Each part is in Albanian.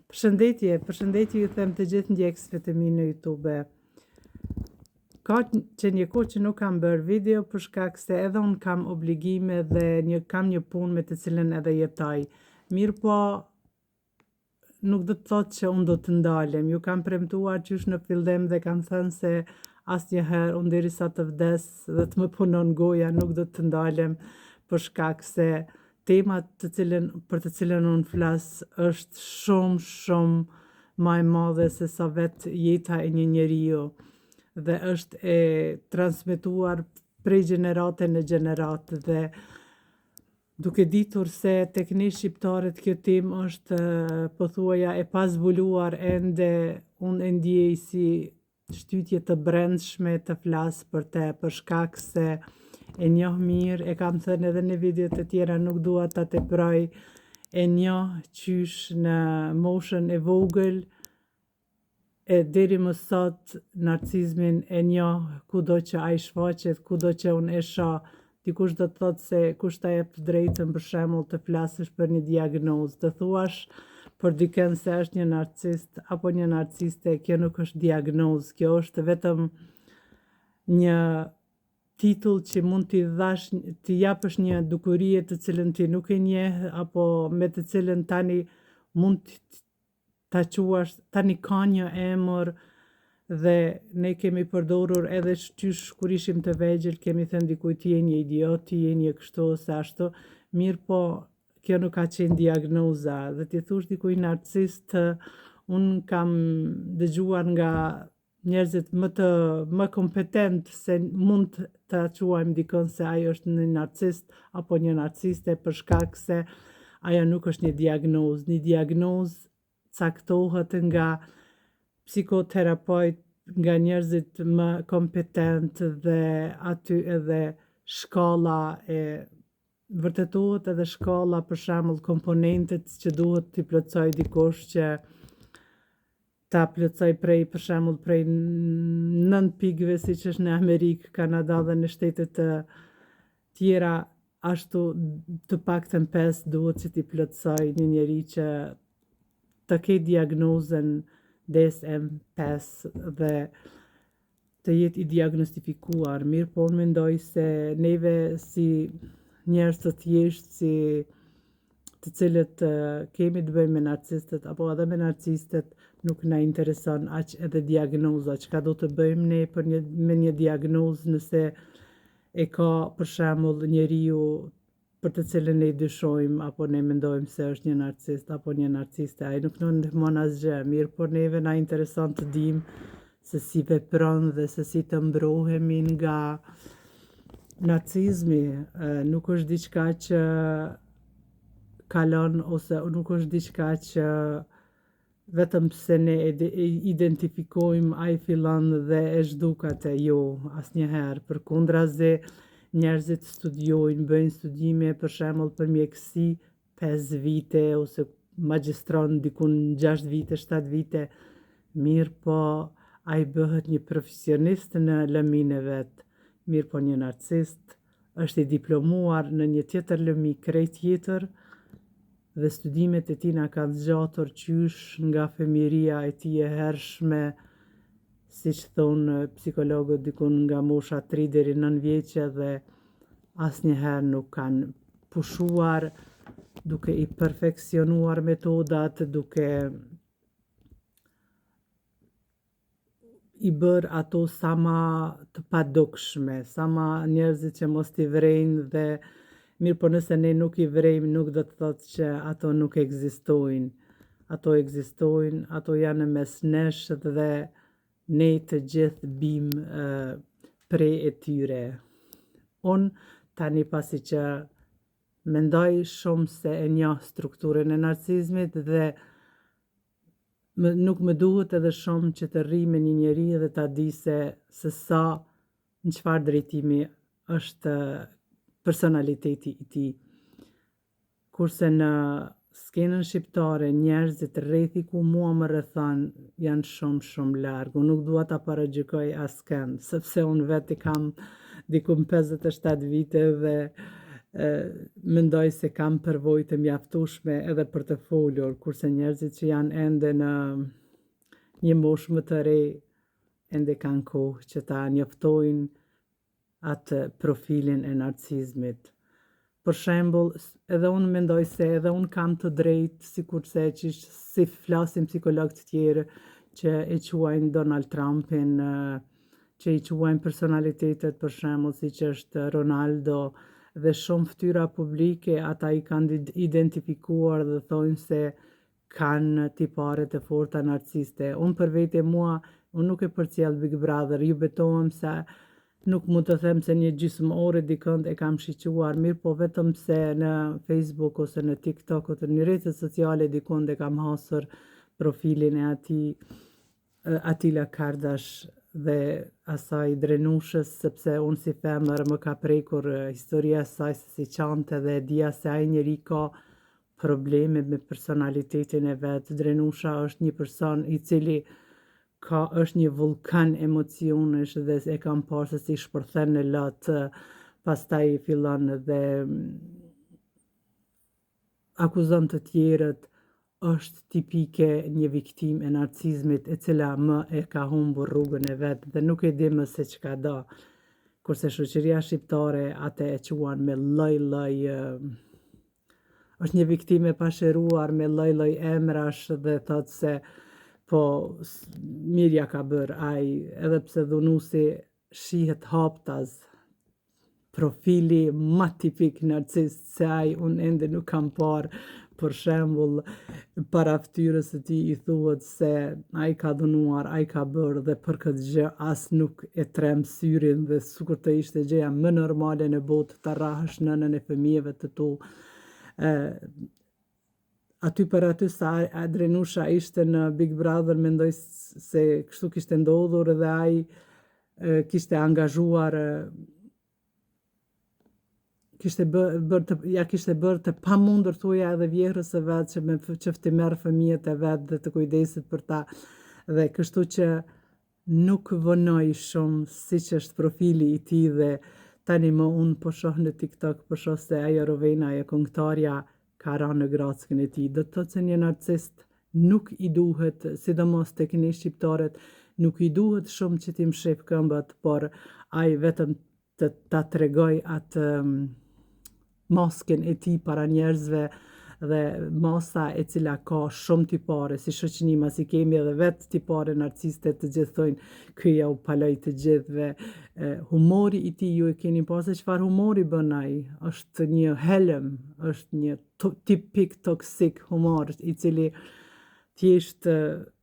Përshëndetje ju them të gjithë ndjekësve të mi në YouTube. Ka që një kohë që nuk kam bërë video për shkak se edhe unë kam obligime dhe kam një punë me të cilën edhe jetoj. Mirë po, nuk do të thotë që unë do të ndalem. Ju kam premtuar qysh në fillim dhe kam thënë se asnjëherë unë derisa të vdes dhe të më punon goja nuk do të ndalem për shkak se temat për të cilën unë flas është shumë më e madhe se sa vetë jeta e një njeriu dhe është e transmetuar prej gjenerate në gjenerate dhe duke ditur se tek ne shqiptarët kjo temë është pothuaja e pazbuluar ende unë e ndjej si shtytje të brendshme të flas për shkak se e njoh mirë, e kam thënë edhe në video të tjera, nuk dua ta teproj, e njoh qysh në moshën e vogël, e deri më sot narcizmin e njoh kudo që ai shfaqet, kudo që unë e shoh. Dikush do të thotë se kush ta jep të drejtën për shembull të flasësh për një diagnozë, të thuash për dikën se është një narcist apo një narciste, kjo nuk është diagnozë, kjo është vetëm një titull që mund t'i japësh një dukurie të cilën ti nuk e njeh apo me të cilën tani mund ta quash, tani ka një emër dhe ne kemi përdorur edhe qysh kur ishim të vegjël, kemi thënë dikujt ti je një idiot, ti je një kështu ose ashtu, mirë po kjo nuk ka qenë diagnoza dhe ti thush dikujt narcist, unë kam dëgjuar nga njerëzit më kompetent se mund të quajmë dikon se ai është një narcist apo një narciste për shkak se ajo nuk është një diagnozë. Një diagnozë caktohet nga psikoterapeut, nga njerëzit më kompetent dhe aty edhe shkalla e vërtetohet edhe shkalla për shembull komponentët që duhet t'i plotësoj dikush që ta plotësoj për shembull prej 9 pikëve siç është në Amerikë, Kanada dhe në shtetet të tjera, ashtu të paktën 5 duhet që t'i plotësoj një njeri që të ketë diagnozën DSM-5 dhe të jetë i diagnostifikuar. Mirë po unë mendoj se neve si njerëz të thjeshtë, si të cilët kemi të bëjmë me narcistët apo edhe me narcistët, nuk na intereson aq edhe diagnoza, çka do të bëjmë ne me një diagnozë nëse e ka për shembull njeriu për të cilën ne dyshojmë apo ne mendojmë se është një narcist apo një narciste, ai nuk na ndihmon asgjë, mirë por neve na intereson të dimë se si vepron dhe se si të mbrohemi nga narcizmi. Nuk është diçka që kalon ose nuk është diçka që vetëm pse ne e identifikojmë ai fillon dhe e zhduket, jo, asnjëherë. Përkundrazi, njerëzit studiojnë, bëjnë studime për shembull për mjekësi 5 vite ose magjistron dikun 6 vite, 7 vite, mirë po ai bëhet një profesionist në lëmin e vet. Mirë po një narcist është i diplomuar në një tjetër lëmi krejt tjetër dhe studimet e tij na kanë zgjatur qysh nga fëmijëria e tij e hershme, siç thonë psikologët, dikun nga mosha 3 deri 9 vjeçe dhe asnjëherë nuk kanë pushuar duke i perfeksionuar metodat, duke i bërë ato sa ma të padukshme, sa ma njerëzit që mos t'i vrejnë dhe mirë po nëse ne nuk i vrejmë nuk do të thotë që ato nuk ekzistojnë. Ato ekzistojnë, ato janë mes nesh dhe ne të gjithë bim prej e tyre. Unë tani pasi që mendoj shumë se e njoh strukturën e narcizmit dhe nuk më duhet edhe shumë që të rri me një njeri dhe ta di se sa në çfarë drejtimi është personaliteti i tij. Kurse në skenën shqiptare njerëzit rrethi ku mua më rrethon janë shumë larg. Unë nuk dua ta paragjykoj askën, sepse unë vetë kam diku 57 vite dhe mendoj se kam përvojë të mjaftueshme edhe për të folur, kurse njerëzit që janë ende në një moshë më të re, ende kanë kohë që ta njoftojnë atë profilin e narcizmit. Për shembull, edhe unë mendoj se edhe unë kam të drejtë, sikurse që si flasin psikologë të tjerë që e quajnë Donald Trumpin, që i quajnë personalitetet për shembull siç është Ronaldo dhe shumë fytyra publike, ata i kanë identifikuar dhe thonë se kanë tipare të forta narciste. Unë për vete unë nuk e përcjell Big Brother, ju betohem se nuk mund të them se një gjysmë ore dikënd e kam shiquar, mirë po vetëm se në Facebook ose në TikTok ose në rrjetet sociale dikënd e kam hasur profilin e Atila Kardash dhe asaj drenushës, sepse unë si femër më ka prekur historia saj se si qante dhe dija se ai njeri ka probleme me personalitetin e vetë. Drenusha është një person i cili është një vulkan emocionesh dhe e kam parë se si shpërthen në lot, pastaj fillon dhe akuzon të tjerët, është tipike një viktim e narcizmit e cila më e ka humbur rrugën e vetë dhe nuk e di më se çka do. Kurse shoqëria shqiptare atë e quan me lloj-lloj, është një viktim e pasheruar me lloj-lloj emrash dhe thotë se po mirja ka bërë ai, edhe pse dhunusi shihet haptaz, profili ma tipik narcist se ai unë ende nuk kam parë. Për shembull, para ftyrës së tij i thuhet se ai ka dhunuar, ai ka bërë dhe për këtë gjë as nuk e trem syrin dhe sikur të ishte gjëja më normale në botë të rrahësh nënën e fëmijëve të tu. Aty për aty sa Drenusha ishte në Big Brother, mendoj se kështu kishte ndodhur dhe ai kishte angazhuar, kishte bërë të pamundur thuja edhe vjehrës së vet që të merr fëmijët e vet dhe të kujdeset për ta. Dhe kështu që nuk vonoj shumë siç është profili i tij dhe tani më unë po shoh në TikTok, po shoh se ajo Rovena, ajo këngëtarja ka rënë në grackën e tij. Do të thotë se një narcist nuk i duhet, sidomos tek ne shqiptarët, nuk i duhet shumë që ti mshef këmbët, por ai vetëm ta tregoj atë masken e tij para njerëzve dhe masa e cila ka shumë tipare, si shoqëni masi kemi edhe vetë tipare narciste, të gjithë thojnë ky ja u paloj të gjithëve. Humori i tij ju e keni pasur se çfarë humori bën ai, është një helm, është një tipik toksik humor i cili thjesht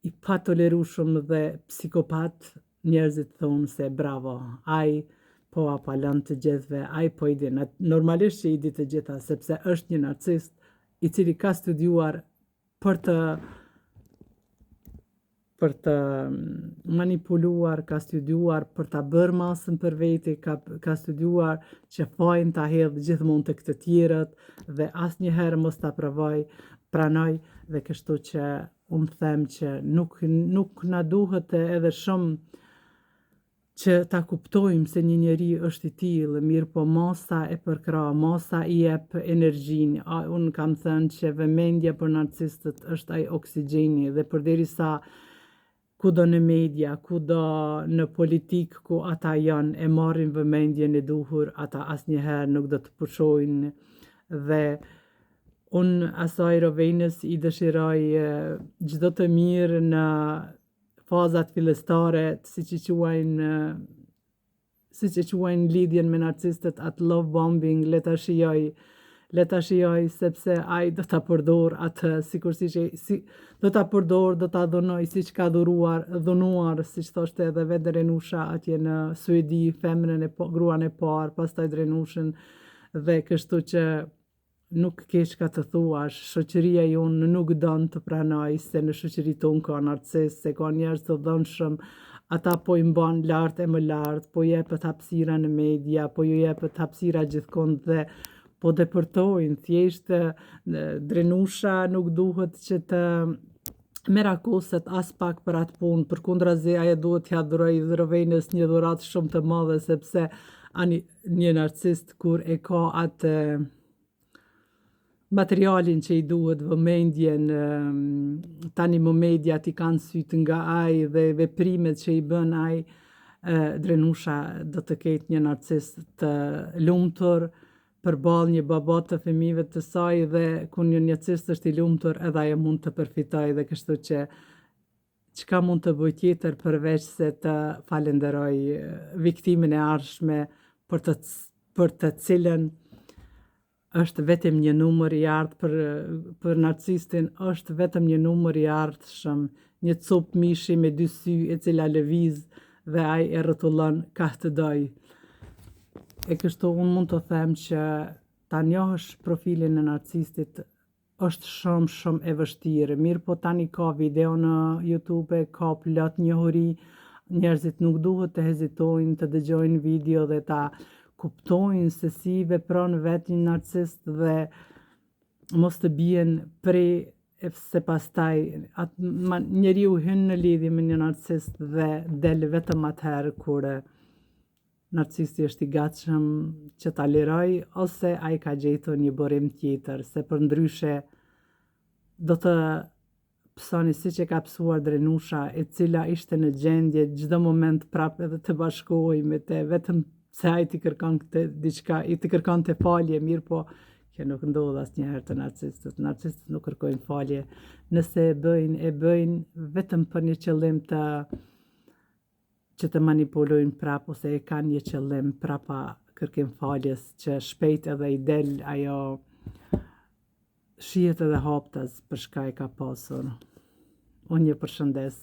i patolerueshëm dhe psikopat. Njerëzit thonë se bravo, ai po apalon të gjithëve, ai po i di, normalisht që i di të gjitha, sepse është një narcist i cili ka studiuar për të manipuluar, ka studiuar për ta bërë masën për veti, ka studiuar që fajin ta hedh gjithmonë tek të tjerët dhe asnjëherë mos ta pranoj dhe kështu që unë them që nuk na duhet edhe shumë që ta kuptojmë se një njeri është i tillë, mirë po masa e përkra, masa i jep energjinë. Unë kam thënë që vëmendja për narcistët është ai oksigjeni dhe përderisa kudo në media, kudo në politikë ku ata janë e marrin vëmendjen e duhur, ata asnjëherë nuk do të pushojnë dhe unë asaj Rovenës i dëshiroj çdo të mirë në fazat fillestare, siç e quajnë lidhjen me narcistët, atë love bombing, le ta shijoj sepse ai do ta përdor atë do ta përdor, do ta dhunoj siç ka dhunuar, siç thoshte edhe vetë Drenusha atje në Suedi, gruan e parë, pastaj Drenushën dhe kështu që nuk kesh ka të thuash, shoqëria jonë nuk don të pranoj se në shoqëri tonë ka narcist, se ka njerëz të dhunshëm, ata po i mban lart e më lart, po jepet hapësira në media, po ju jepet hapësira gjithkund dhe po depërtojnë, thjesht Drenusha nuk duhet që të merakoset as pak për atë punë, përkundrazi ajo duhet t'ia dhuroj Rovenës një dhuratë shumë të madhe sepse një narcist kur e ka atë materialin që i duhet, vëmendjen, tani më mediat i kanë sytë nga ai dhe veprimet që i bën ai, Drenusha do të ketë një narcist të lumtur përballë një baba të fëmijëve të saj dhe kur një narcist është i lumtur edhe ajo mund të përfitojë dhe kështu që çka mund të bëj tjetër përveç se të falenderoj viktimën e ardhshme për të cilën është vetëm një numër i ardhur për narcistin, është vetëm një numër i ardhshëm, një copë mishi me dy sy e cila lëviz dhe ai e rrotullon ka të doj. E kështu unë mund të them që ta njohësh profilin e narcistit është shumë e vështirë. Mirë po tani ka video në YouTube, ka plot njohuri, njerëzit nuk duhet të hezitojnë të dëgjojnë video dhe ta kuptojnë se si vepron vetë një narcist dhe mos të bien se pastaj njeriu hyn në lidhje me një narcist dhe del vetëm atëherë kur narcisti është i gatshëm që ta liroj ose ai ka gjetur një burim tjetër, se përndryshe do të pësoni siç e ka pësuar Drenusha, e cila ishte në gjendje çdo moment prapë edhe të bashkohej me te, vetëm se ai t'i kërkon diçka, i t'i kërkon të falje, mirë po kjo nuk ndodh asnjëherë të narcistët. Narcistët nuk kërkojnë falje. Nëse e bëjnë vetëm për një qëllim që të manipulojnë prapë ose e kanë një qëllim prapa kërkim faljes që shpejt edhe i del ajo shihet edhe haptas për shka e ka pasur. Unë ju përshëndes.